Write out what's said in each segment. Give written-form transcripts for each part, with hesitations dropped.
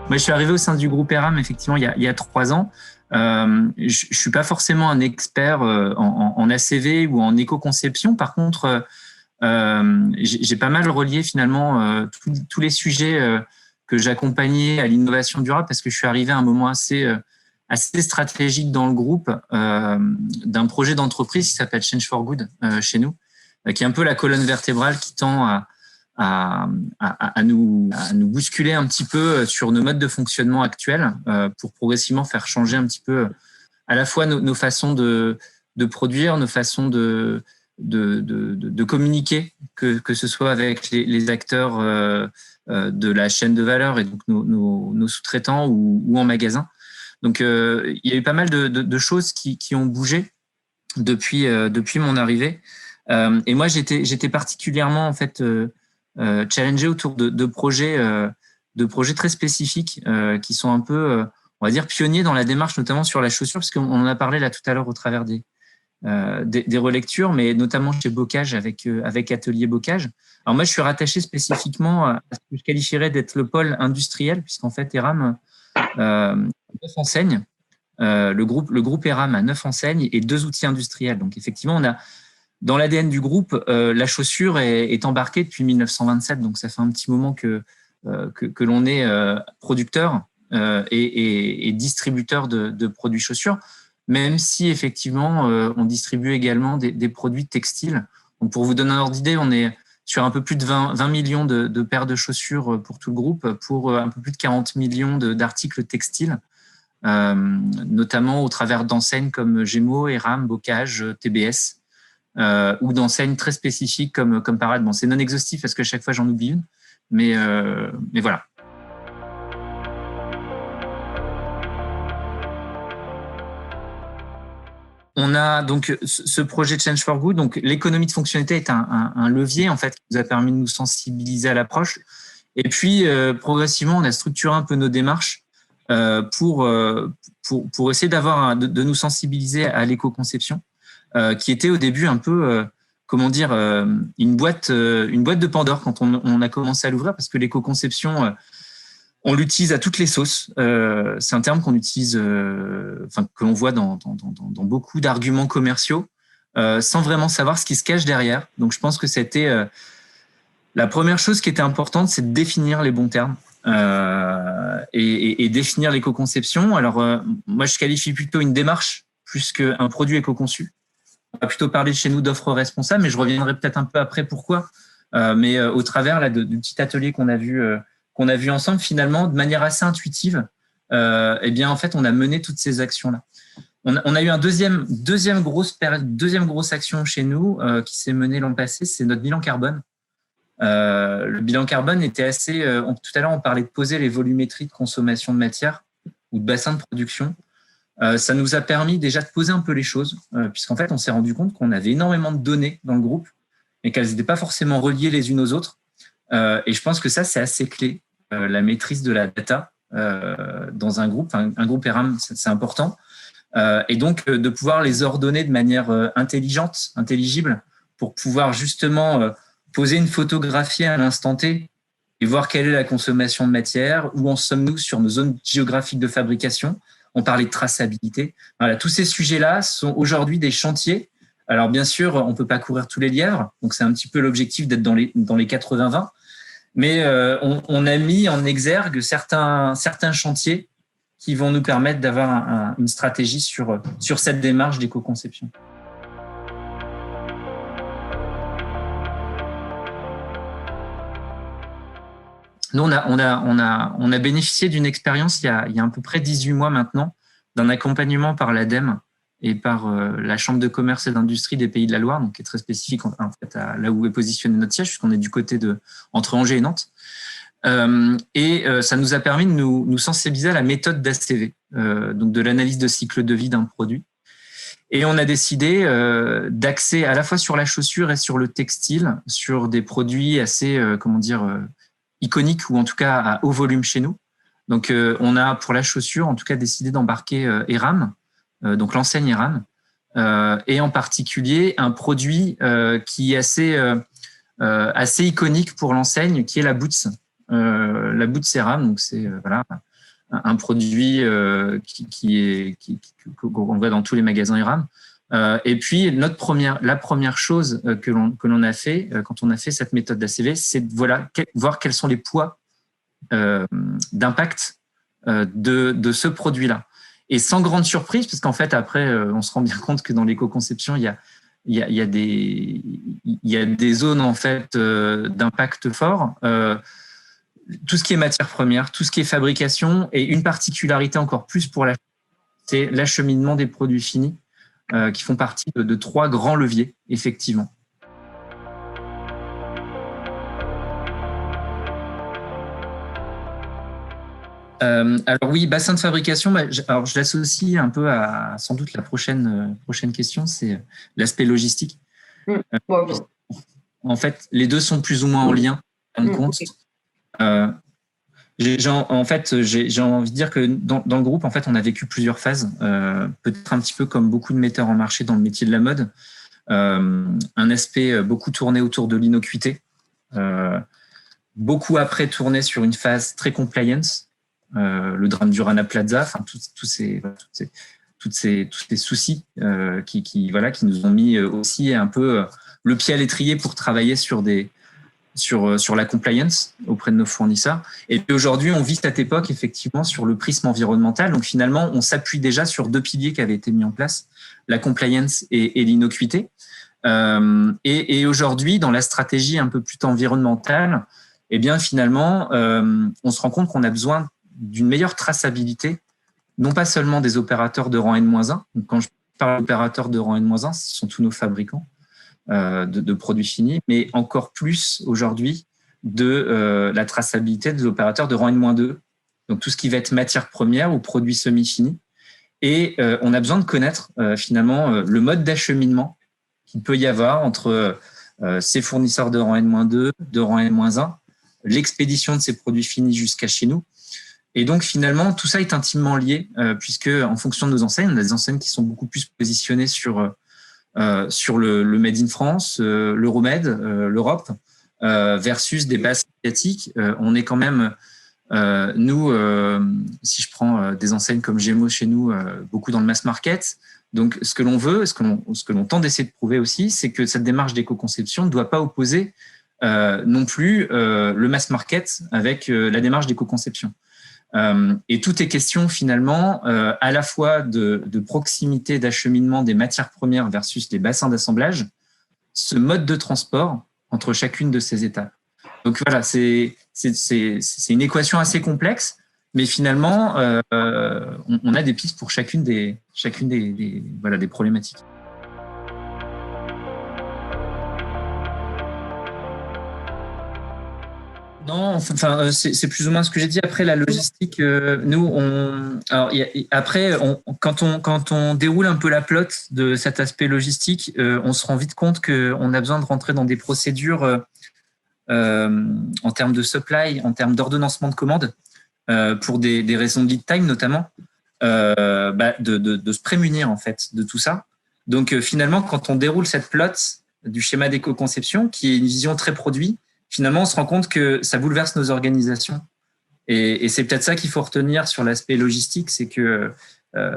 Moi, je suis arrivé au sein du groupe ERAM, effectivement, il y a 3 ans. Je suis pas forcément un expert en ACV ou en éco-conception. Par contre, j'ai pas mal relié finalement tous les sujets que j'accompagnais à l'innovation durable parce que je suis arrivé à un moment assez stratégique dans le groupe d'un projet d'entreprise qui s'appelle Change for Good chez nous, qui est un peu la colonne vertébrale qui tend à nous bousculer un petit peu sur nos modes de fonctionnement actuels pour progressivement faire changer un petit peu à la fois nos façons de produire, nos façons de communiquer, que ce soit avec les acteurs de la chaîne de valeur et donc nos sous-traitants ou en magasin. Donc, il y a eu pas mal de choses qui ont bougé depuis mon arrivée. Et moi, j'étais particulièrement en fait challengé autour de projets très spécifiques qui sont un peu, on va dire, pionniers dans la démarche, notamment sur la chaussure, parce qu'on en a parlé là tout à l'heure au travers des relectures, mais notamment chez Bocage avec Atelier Bocage. Alors moi, je suis rattaché spécifiquement à ce que je qualifierais d'être le pôle industriel, puisqu'en fait, ERAM 9 enseignes. Le groupe ERAM a 9 enseignes et 2 outils industriels. Donc effectivement, on a dans l'ADN du groupe, la chaussure est embarquée depuis 1927. Donc ça fait un petit moment que l'on est producteur et distributeur de produits chaussures, même si effectivement on distribue également des produits textiles. Donc pour vous donner un ordre d'idée, on est sur un peu plus de 20 millions de paires de chaussures pour tout le groupe, pour un peu plus de 40 millions d'articles textiles, notamment au travers d'enseignes comme Gémeaux, ERAM, Bocage, TBS, ou d'enseignes très spécifiques comme Parade. Bon, c'est non exhaustif parce que chaque fois j'en oublie une, mais voilà. On a donc ce projet Change for Good. Donc l'économie de fonctionnalité est un levier en fait qui nous a permis de nous sensibiliser à l'approche. Et puis progressivement, on a structuré un peu nos démarches pour essayer de nous sensibiliser à l'éco-conception, qui était au début un peu une boîte de Pandore quand on a commencé à l'ouvrir, parce que l'éco-conception on l'utilise à toutes les sauces. C'est un terme qu'on utilise, que l'on voit dans beaucoup d'arguments commerciaux, sans vraiment savoir ce qui se cache derrière. Donc, je pense que c'était la première chose qui était importante, c'est de définir les bons termes et définir l'éco-conception. Alors, moi, je qualifie plutôt une démarche plus qu'un produit éco-conçu. On va plutôt parler chez nous d'offres responsables, mais je reviendrai peut-être un peu après pourquoi. Mais au travers là, du petit atelier qu'on a vu ensemble, finalement, de manière assez intuitive, eh bien, en fait, on a mené toutes ces actions-là. On a eu un deuxième grosse action chez nous qui s'est menée l'an passé, c'est notre bilan carbone. Le bilan carbone était assez... tout à l'heure, on parlait de poser les volumétries de consommation de matière ou de bassin de production. Ça nous a permis déjà de poser un peu les choses, puisqu'en fait, on s'est rendu compte qu'on avait énormément de données dans le groupe, mais qu'elles n'étaient pas forcément reliées les unes aux autres. Et je pense que ça, c'est assez clé. La maîtrise de la data dans un groupe ERAM, c'est important. Et donc, de pouvoir les ordonner de manière intelligente, intelligible, pour pouvoir justement poser une photographie à l'instant T et voir quelle est la consommation de matière, où en sommes-nous sur nos zones géographiques de fabrication. On parlait de traçabilité. Voilà, tous ces sujets-là sont aujourd'hui des chantiers. Alors, bien sûr, on ne peut pas courir tous les lièvres, donc c'est un petit peu l'objectif d'être dans les 80-20. Mais on a mis en exergue certains chantiers qui vont nous permettre d'avoir une stratégie sur cette démarche d'éco-conception. Nous, on a bénéficié d'une expérience il y a à peu près 18 mois maintenant, d'un accompagnement par l'ADEME et par la Chambre de commerce et d'industrie des Pays de la Loire, donc qui est très spécifique en fait là où est positionné notre siège, puisqu'on est du côté entre Angers et Nantes. Ça nous a permis de nous sensibiliser à la méthode d'ACV, donc de l'analyse de cycle de vie d'un produit. Et on a décidé d'axer à la fois sur la chaussure et sur le textile, sur des produits assez, iconiques, ou en tout cas à haut volume chez nous. Donc, on a pour la chaussure, en tout cas, décidé d'embarquer ERAM, donc l'enseigne ERAM, et en particulier un produit qui est assez iconique pour l'enseigne, qui est la Boots. La Boots ERAM, donc c'est un produit qu'on voit dans tous les magasins IRAM. Et puis la première chose que l'on a fait quand on a fait cette méthode d'ACV, c'est de voir quels sont les poids d'impact de ce produit-là. Et sans grande surprise, parce qu'en fait après on se rend bien compte que dans l'éco-conception il y a des zones en fait d'impact fort. Tout ce qui est matière première, tout ce qui est fabrication, et une particularité encore plus pour c'est l'acheminement des produits finis qui font partie de 3 grands leviers, effectivement. Alors oui, bassin de fabrication, alors je l'associe un peu à sans doute la prochaine question, c'est l'aspect logistique. En fait, les deux sont plus ou moins en lien, en compte. J'ai envie de dire que dans le groupe, en fait, on a vécu plusieurs phases, peut-être un petit peu comme beaucoup de metteurs en marché dans le métier de la mode. Un aspect beaucoup tourné autour de l'innocuité, beaucoup après tourné sur une phase très compliance, le drame du Rana Plaza, enfin tous ces soucis qui nous ont mis aussi un peu le pied à l'étrier pour travailler sur la compliance auprès de nos fournisseurs. Et puis aujourd'hui, on vit cette époque effectivement sur le prisme environnemental. Donc finalement, on s'appuie déjà sur 2 piliers qui avaient été mis en place, la compliance et l'innocuité. Et aujourd'hui, dans la stratégie un peu plus environnementale, eh bien finalement, on se rend compte qu'on a besoin d'une meilleure traçabilité, non pas seulement des opérateurs de rang N-1. Donc quand je parle d'opérateurs de rang N-1, ce sont tous nos fabricants de produits finis, mais encore plus aujourd'hui de la traçabilité des opérateurs de rang N-2, donc tout ce qui va être matière première ou produits semi-finis. Et on a besoin de connaître finalement le mode d'acheminement qu'il peut y avoir entre ces fournisseurs de rang N-2, de rang N-1, l'expédition de ces produits finis jusqu'à chez nous. Et donc finalement, tout ça est intimement lié, puisque en fonction de nos enseignes, on a des enseignes qui sont beaucoup plus positionnées sur le Made in France, l'Euromed, l'Europe, versus des bases asiatiques. On est quand même, nous, si je prends des enseignes comme Gémeaux chez nous, beaucoup dans le mass market. Donc, ce que l'on veut, ce que l'on tente d'essayer de prouver aussi, c'est que cette démarche d'éco-conception ne doit pas opposer non plus le mass market avec la démarche d'éco-conception. Et tout est question finalement à la fois de proximité d'acheminement des matières premières versus les bassins d'assemblage, ce mode de transport entre chacune de ces étapes. Donc voilà, c'est une équation assez complexe, mais finalement on a des pistes pour chacune des problématiques. Non, enfin, c'est plus ou moins ce que j'ai dit. Après, la logistique, quand on déroule un peu la plotte de cet aspect logistique, on se rend vite compte qu'on a besoin de rentrer dans des procédures en termes de supply, en termes d'ordonnancement de commandes, pour des raisons de lead time notamment, de se prémunir en fait de tout ça. Donc finalement, quand on déroule cette plotte du schéma d'éco-conception, qui est une vision très produit, finalement, on se rend compte que ça bouleverse nos organisations. Et c'est peut-être ça qu'il faut retenir sur l'aspect logistique, c'est que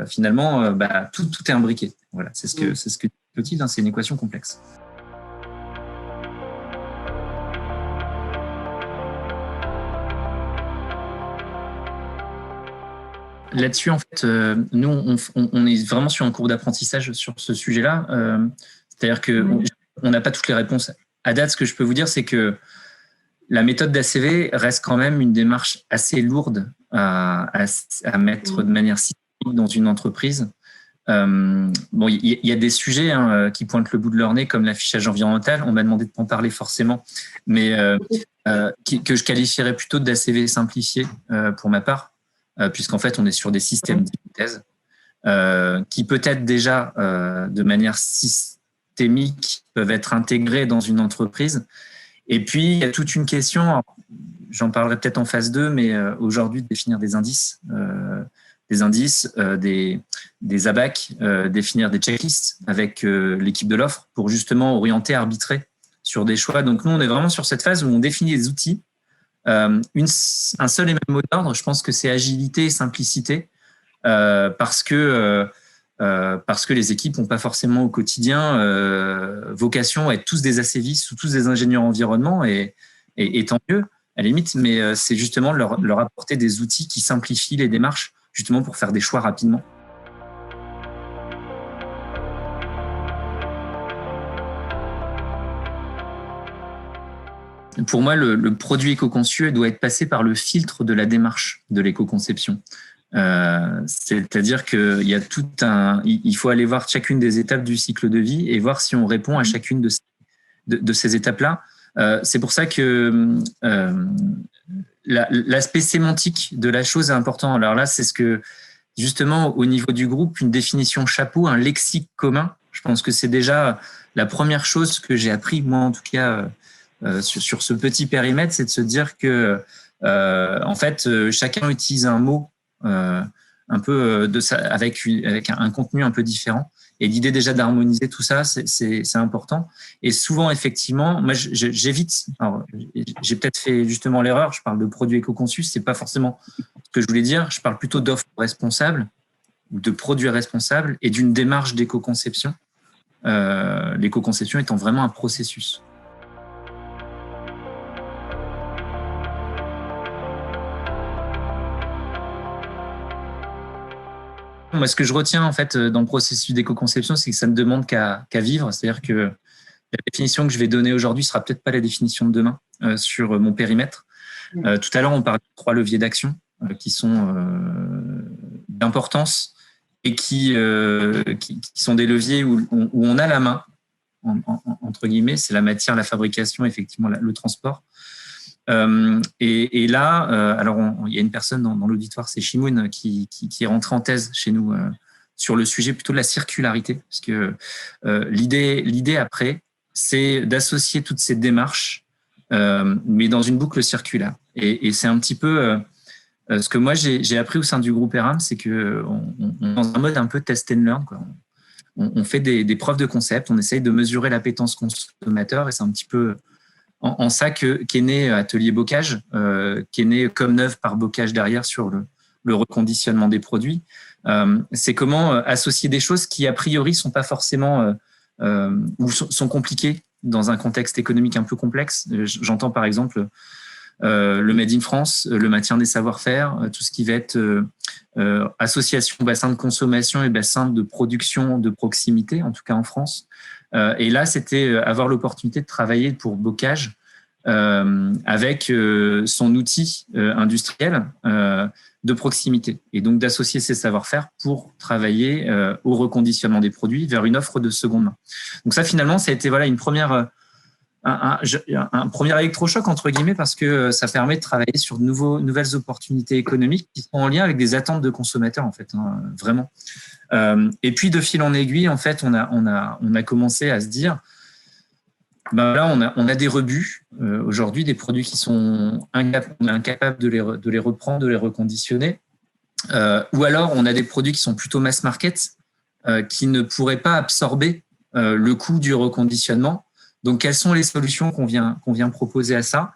finalement, tout est imbriqué. Voilà, c'est ce que dit, c'est une équation complexe. Là-dessus, en fait, nous, on est vraiment sur un cours d'apprentissage sur ce sujet-là. C'est-à-dire qu'on n'a pas toutes les réponses. À date, ce que je peux vous dire, c'est que la méthode d'ACV reste quand même une démarche assez lourde à mettre de manière systémique dans une entreprise. Il y a des sujets qui pointent le bout de leur nez, comme l'affichage environnemental. On m'a demandé de pas en parler forcément, mais que je qualifierais plutôt d'ACV simplifié pour ma part, puisqu'en fait, on est sur des systèmes d'hypothèses qui peut-être déjà, de manière systémique, peuvent être intégrés dans une entreprise. Et puis, il y a toute une question, j'en parlerai peut-être en phase 2, mais aujourd'hui, de définir des indices, des ABAC, définir des checklists avec l'équipe de l'offre pour justement orienter, arbitrer sur des choix. Donc, nous, on est vraiment sur cette phase où on définit des outils un seul et même mot d'ordre, je pense que c'est agilité et simplicité, parce que les équipes n'ont pas forcément au quotidien vocation à être tous des ACVistes ou tous des ingénieurs environnement, et tant mieux, à la limite, mais c'est justement leur apporter des outils qui simplifient les démarches, justement pour faire des choix rapidement. Pour moi, le produit éco-conçu doit être passé par le filtre de la démarche de l'éco-conception. C'est-à-dire qu'il y a il faut aller voir chacune des étapes du cycle de vie et voir si on répond à chacune de ces étapes-là. C'est pour ça que l'aspect sémantique de la chose est important. Alors là, c'est ce que, justement, au niveau du groupe, une définition chapeau, un lexique commun, je pense que c'est déjà la première chose que j'ai appris, moi en tout cas, sur ce petit périmètre, c'est de se dire que, en fait, chacun utilise un mot un peu avec un contenu un peu différent. Et l'idée déjà d'harmoniser tout ça, c'est important. Et souvent, effectivement, moi, j'évite. Alors, j'ai peut-être fait justement l'erreur. Je parle de produits éco-conçus. C'est pas forcément ce que je voulais dire. Je parle plutôt d'offres responsables, de produits responsables et d'une démarche d'éco-conception. L'éco-conception étant vraiment un processus. Moi, ce que je retiens en fait dans le processus d'éco-conception, c'est que ça ne demande qu'à vivre. C'est-à-dire que la définition que je vais donner aujourd'hui sera peut-être pas la définition de demain sur mon périmètre. Tout à l'heure, on parlait de 3 leviers d'action qui sont d'importance et qui sont des leviers où on a la main, entre guillemets. C'est la matière, la fabrication, effectivement, le transport. Et là, alors il y a une personne dans l'auditoire, c'est Shimoun, qui est rentré en thèse chez nous sur le sujet plutôt de la circularité, parce que l'idée après, c'est d'associer toutes ces démarches, mais dans une boucle circulaire. Et c'est un petit peu ce que moi j'ai appris au sein du groupe ERAM, c'est que on est dans un mode un peu test and learn, quoi. On fait des preuves de concept, on essaye de mesurer l'appétence consommateur, et c'est un petit peu en ça qu'est né Atelier Bocage, qui est né comme Neuve par Bocage derrière sur le reconditionnement des produits. C'est comment associer des choses qui, a priori, sont pas forcément ou sont compliquées dans un contexte économique un peu complexe. J'entends par exemple le Made in France, le maintien des savoir-faire, tout ce qui va être association bassin de consommation et bassin de production de proximité, en tout cas en France. Et là, c'était avoir l'opportunité de travailler pour Bocage avec son outil industriel de proximité, et donc d'associer ses savoir-faire pour travailler au reconditionnement des produits vers une offre de seconde main. Donc ça, finalement, ça a été une première un premier électrochoc, entre guillemets, parce que ça permet de travailler sur nouvelles opportunités économiques qui sont en lien avec des attentes de consommateurs, en fait, vraiment. Et puis, de fil en aiguille, en fait, on a commencé à se dire, là, on a des rebuts aujourd'hui, des produits qui sont incapables de les reprendre, de les reconditionner, ou alors on a des produits qui sont plutôt mass market, qui ne pourraient pas absorber le coût du reconditionnement. Donc, quelles sont les solutions qu'on vient proposer à ça?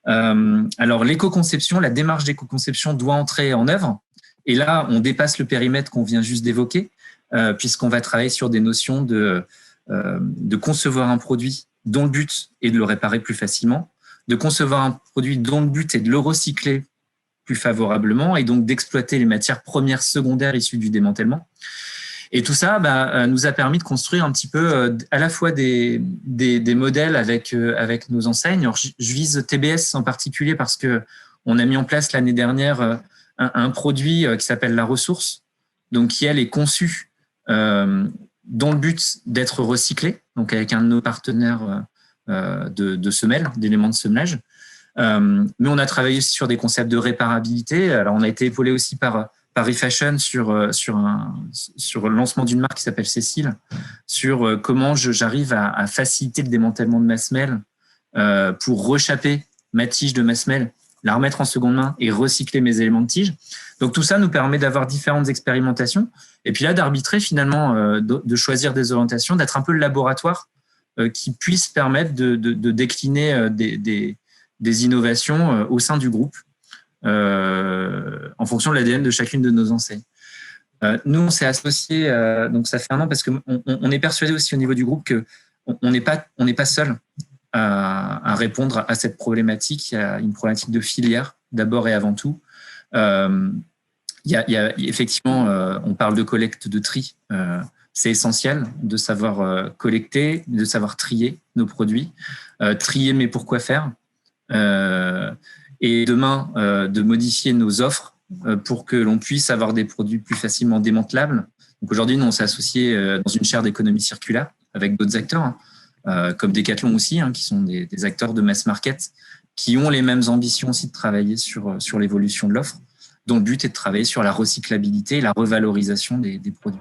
Alors, l'éco-conception, la démarche d'éco-conception doit entrer en œuvre. Et là, on dépasse le périmètre qu'on vient juste d'évoquer, puisqu'on va travailler sur des notions de concevoir un produit dont le but est de le réparer plus facilement, de concevoir un produit dont le but est de le recycler plus favorablement, et donc d'exploiter les matières premières secondaires issues du démantèlement. Et tout ça nous a permis de construire un petit peu à la fois des modèles avec nos enseignes. Alors, je vise TBS en particulier parce que on a mis en place l'année dernière un produit qui s'appelle la ressource, donc qui elle est conçue dont le but d'être recyclé, donc avec un de nos partenaires de semelle, d'éléments de semelage. Mais on a travaillé aussi sur des concepts de réparabilité. Alors, on a été épaulé aussi par eFashion sur le lancement d'une marque qui s'appelle Cécile, sur comment j'arrive à faciliter le démantèlement de ma semelle pour rechapper ma tige de ma semelle, la remettre en seconde main et recycler mes éléments de tige. Donc tout ça nous permet d'avoir différentes expérimentations et puis là d'arbitrer finalement, de choisir des orientations, d'être un peu le laboratoire qui puisse permettre de décliner des innovations au sein du groupe en fonction de l'ADN de chacune de nos enseignes. Nous, on s'est associés, donc ça fait 1 an, parce qu'on est persuadé aussi au niveau du groupe qu'on n'est pas seul à répondre à cette problématique. Il y a une problématique de filière, d'abord et avant tout. Il y a effectivement, on parle de collecte, de tri. C'est essentiel de savoir collecter, de savoir trier nos produits. Trier, mais pourquoi faire ? Et demain, de modifier nos offres pour que l'on puisse avoir des produits plus facilement démantelables. Donc aujourd'hui, nous, on s'est associé dans une chaire d'économie circulaire avec d'autres acteurs, comme Decathlon aussi, qui sont des acteurs de mass market, qui ont les mêmes ambitions aussi de travailler sur l'évolution de l'offre, dont le but est de travailler sur la recyclabilité et la revalorisation des produits.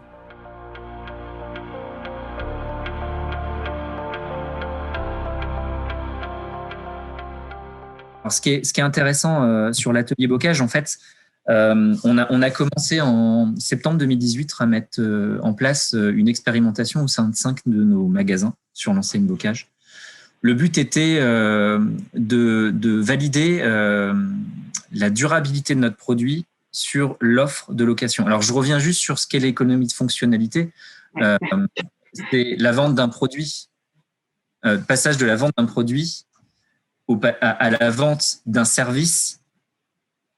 Alors, ce qui est intéressant sur l'atelier bocage, en fait, on a commencé en septembre 2018 à mettre en place une expérimentation au sein de 5 de nos magasins sur l'enseigne bocage. Le but était de valider la durabilité de notre produit sur l'offre de location. Alors, je reviens juste sur ce qu'est l'économie de fonctionnalité. C'est la vente d'un produit, passage de la vente d'un produit à la vente d'un service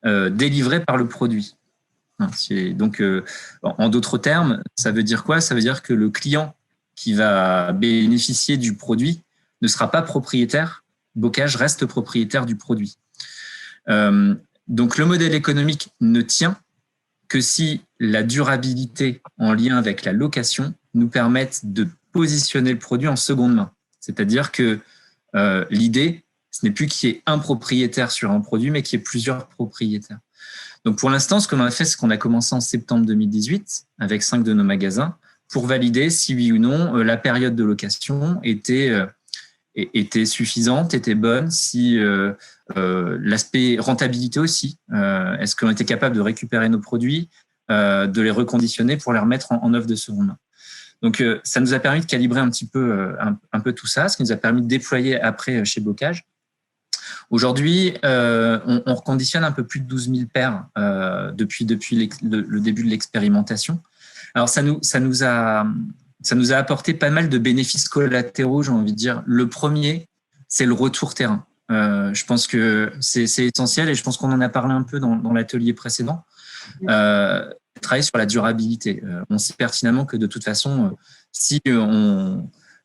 délivré par le produit. Donc, en d'autres termes, ça veut dire quoi ? Ça veut dire que le client qui va bénéficier du produit ne sera pas propriétaire. Bocage reste propriétaire du produit. Donc, le modèle économique ne tient que si la durabilité en lien avec la location nous permette de positionner le produit en seconde main. C'est-à-dire que l'idée, ce n'est plus qu'il y ait un propriétaire sur un produit, mais qu'il y ait plusieurs propriétaires. Donc, pour l'instant, ce qu'on a fait, c'est qu'on a commencé en septembre 2018 avec 5 de nos magasins pour valider si oui ou non la période de location était suffisante, était bonne, si l'aspect rentabilité aussi, est-ce qu'on était capable de récupérer nos produits, de les reconditionner pour les remettre en œuvre de seconde main. Donc, ça nous a permis de calibrer un petit peu, un peu tout ça, ce qui nous a permis de déployer après chez Bocage. Aujourd'hui, on reconditionne un peu plus de 12 000 paires depuis le début de l'expérimentation. Alors, ça nous a apporté pas mal de bénéfices collatéraux, j'ai envie de dire. Le premier, c'est le retour terrain. Je pense que c'est essentiel et je pense qu'on en a parlé un peu dans l'atelier précédent. Travailler sur la durabilité. On sait pertinemment que de toute façon, si on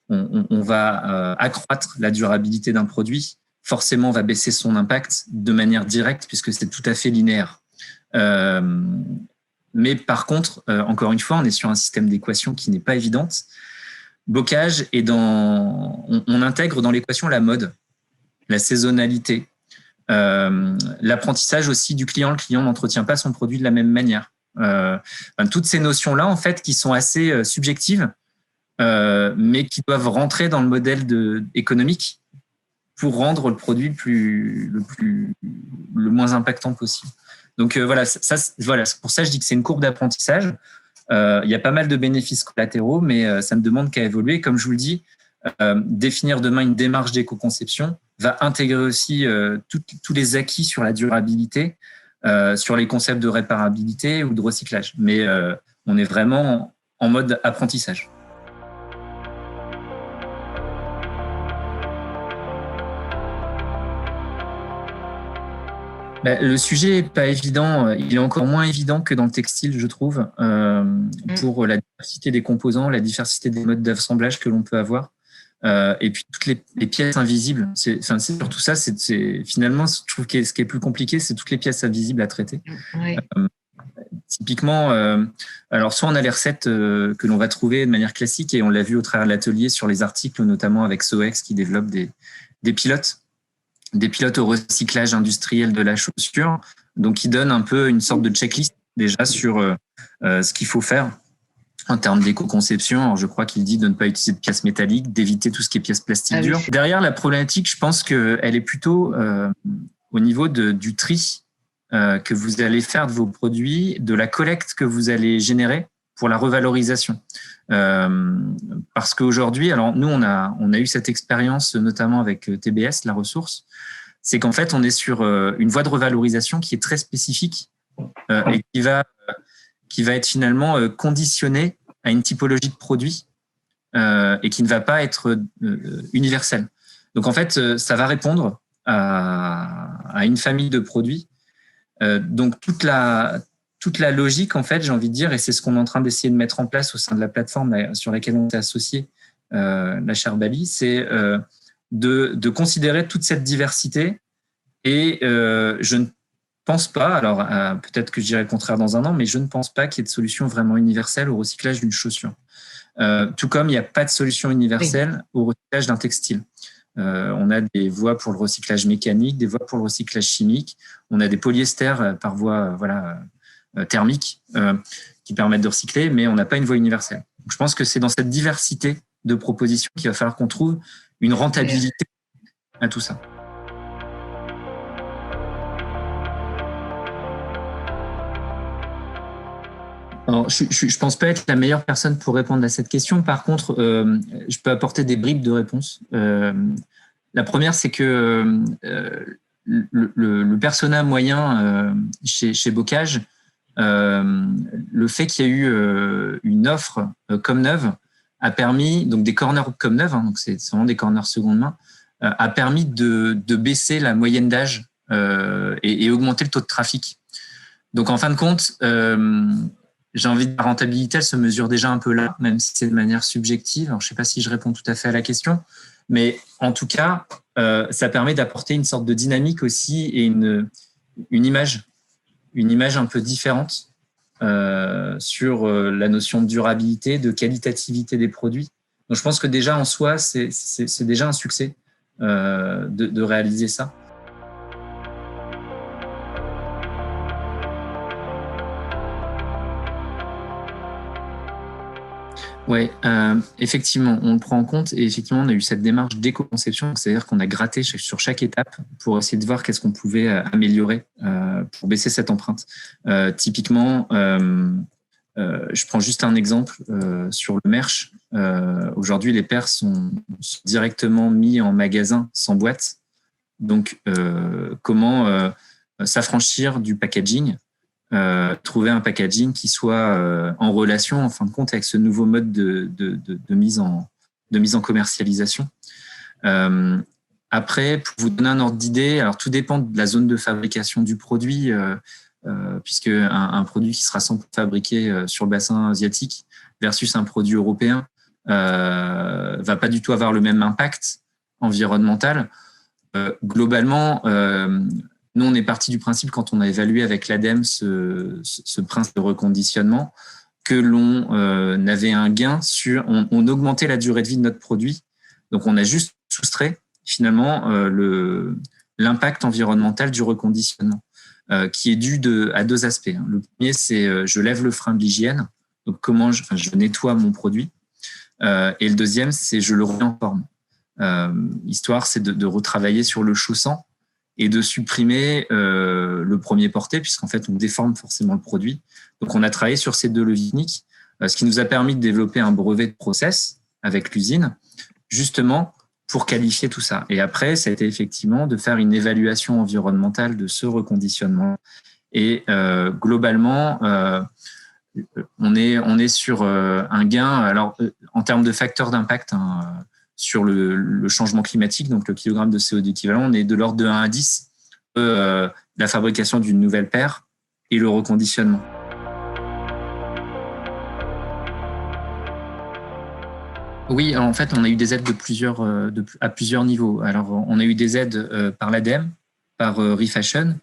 va accroître la durabilité d'un produit, forcément, on va baisser son impact de manière directe puisque c'est tout à fait linéaire. Mais par contre, encore une fois, on est sur un système d'équation qui n'est pas évidente. Bocage est on intègre dans l'équation la mode, la saisonnalité, l'apprentissage aussi du client. Le client n'entretient pas son produit de la même manière. Toutes ces notions-là, en fait, qui sont assez subjectives, mais qui doivent rentrer dans le modèle économique pour rendre le produit le moins impactant possible. Donc voilà, pour ça je dis que c'est une courbe d'apprentissage. Il y a pas mal de bénéfices collatéraux, mais ça ne demande qu'à évoluer. Comme je vous le dis, définir demain une démarche d'éco-conception va intégrer aussi tous les acquis sur la durabilité, sur les concepts de réparabilité ou de recyclage. Mais on est vraiment en mode apprentissage. Le sujet n'est pas évident. Il est encore moins évident que dans le textile, je trouve, pour la diversité des composants, la diversité des modes d'assemblage que l'on peut avoir. Et puis toutes les pièces invisibles. C'est surtout ça. Finalement, je trouve que ce qui est plus compliqué, c'est toutes les pièces invisibles à traiter. Oui. Typiquement, alors soit on a les recettes que l'on va trouver de manière classique, et on l'a vu au travers de l'atelier sur les articles, notamment avec Soex qui développe des pilotes au recyclage industriel de la chaussure, donc qui donne un peu une sorte de checklist déjà sur ce qu'il faut faire en termes d'éco-conception. Alors, je crois qu'il dit de ne pas utiliser de pièces métalliques, d'éviter tout ce qui est pièces plastiques dures. Derrière la problématique, je pense qu'elle est plutôt au niveau du tri que vous allez faire de vos produits, de la collecte que vous allez générer pour la revalorisation. Parce qu'aujourd'hui, alors nous, on a eu cette expérience notamment avec TBS, la ressource. c'est qu'en fait, on est sur une voie de revalorisation qui est très spécifique et qui va être finalement conditionnée à une typologie de produit et qui ne va pas être universelle. Donc, en fait, ça va répondre à une famille de produits. Donc, toute la logique, en fait, j'ai envie de dire, et c'est ce qu'on est en train d'essayer de mettre en place au sein de la plateforme sur laquelle on s'est associé, la Charbali, c'est de considérer toute cette diversité. Et je ne pense pas, alors peut-être que je dirai le contraire dans un an, mais je ne pense pas qu'il y ait de solution vraiment universelle au recyclage d'une chaussure. Tout comme il n'y a pas de solution universelle au recyclage d'un textile. On a des voies pour le recyclage mécanique, des voies pour le recyclage chimique. On a des polyesters par voie thermique qui permettent de recycler, mais on n'a pas une voie universelle. Donc, je pense que c'est dans cette diversité de propositions qu'il va falloir qu'on trouve une rentabilité à tout ça. Alors, je pense pas être la meilleure personne pour répondre à cette question. Par contre, je peux apporter des bribes de réponse. La première, c'est que le persona moyen chez Bocage, le fait qu'il y a eu une offre comme neuve a permis, donc des corners comme neuve, donc c'est vraiment des corners seconde main, a permis de baisser la moyenne d'âge et augmenter le taux de trafic. Donc en fin de compte, j'ai envie de dire, la rentabilité, elle se mesure déjà un peu là, même si c'est de manière subjective. Alors, je ne sais pas si je réponds tout à fait à la question, mais en tout cas, ça permet d'apporter une sorte de dynamique aussi et une image un peu différente sur la notion de durabilité, de qualitativité des produits. Donc, je pense que déjà en soi, c'est déjà un succès de réaliser ça. Oui, effectivement, on le prend en compte et effectivement, on a eu cette démarche d'éco-conception, c'est-à-dire qu'on a gratté sur chaque étape pour essayer de voir qu'est-ce qu'on pouvait améliorer pour baisser cette empreinte. Typiquement, je prends juste un exemple sur le merch. Aujourd'hui, les paires sont directement mis en magasin sans boîte. Donc, comment s'affranchir du packaging, trouver un packaging qui soit en relation, en fin de compte, avec ce nouveau mode de mise en commercialisation. Après, pour vous donner un ordre d'idée, alors tout dépend de la zone de fabrication du produit, puisque un produit qui sera 100% fabriqué sur le bassin asiatique versus un produit européen va pas du tout avoir le même impact environnemental. Globalement, nous, on est parti du principe, quand on a évalué avec l'ADEME ce principe de reconditionnement, que l'on avait un gain on augmentait la durée de vie de notre produit. Donc, on a juste soustrait finalement l'impact environnemental du reconditionnement, qui est dû à deux aspects. Le premier, c'est je lève le frein de l'hygiène, donc comment je nettoie mon produit. Et le deuxième, c'est je le remets en forme. L'histoire, c'est de retravailler sur le chaussant et de supprimer le premier porté, puisqu'en fait, on déforme forcément le produit. Donc, on a travaillé sur ces deux leviers techniques, ce qui nous a permis de développer un brevet de process avec l'usine, justement pour qualifier tout ça. Et après, ça a été effectivement de faire une évaluation environnementale de ce reconditionnement. Et globalement, on est sur un gain. Alors, en termes de facteurs d'impact, sur le changement climatique, donc le kilogramme de CO2 équivalent, on est de l'ordre de 1 à 10, la fabrication d'une nouvelle paire et le reconditionnement. Oui, en fait, on a eu des aides à plusieurs niveaux. Alors, on a eu des aides par l'ADEME, par Refashion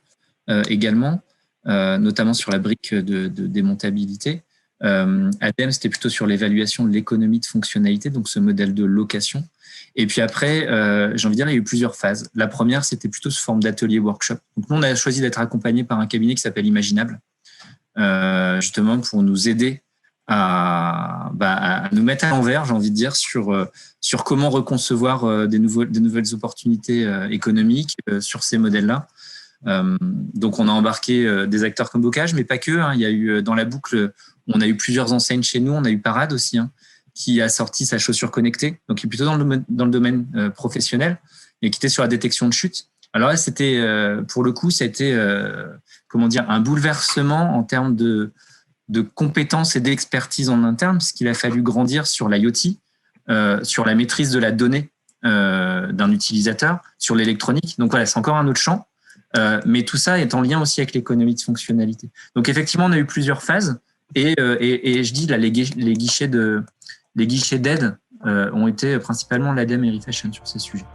également, notamment sur la brique de démontabilité. ADEME, c'était plutôt sur l'évaluation de l'économie de fonctionnalité, donc ce modèle de location. Et puis après, j'ai envie de dire, il y a eu plusieurs phases. La première, c'était plutôt sous forme d'atelier workshop. Donc nous, on a choisi d'être accompagné par un cabinet qui s'appelle Imaginable, justement pour nous aider à nous mettre à l'envers, j'ai envie de dire, sur comment reconcevoir des nouvelles opportunités économiques sur ces modèles-là. Donc, on a embarqué des acteurs comme Bocage, mais pas que. Il y a eu dans la boucle, on a eu plusieurs enseignes chez nous. On a eu Parade aussi, qui a sorti sa chaussure connectée, donc qui est plutôt dans le domaine professionnel, et qui était sur la détection de chute. Alors là, c'était, pour le coup, c'était, comment dire, un bouleversement en termes de compétences et d'expertise en interne, parce qu'il a fallu grandir sur l'IoT, sur la maîtrise de la donnée d'un utilisateur, sur l'électronique. Donc voilà, c'est encore un autre champ. Mais tout ça est en lien aussi avec l'économie de fonctionnalité. Donc effectivement, on a eu plusieurs phases. Et je dis, là, les guichets d'aide ont été principalement l'ADEME et Refashion sur ces sujets.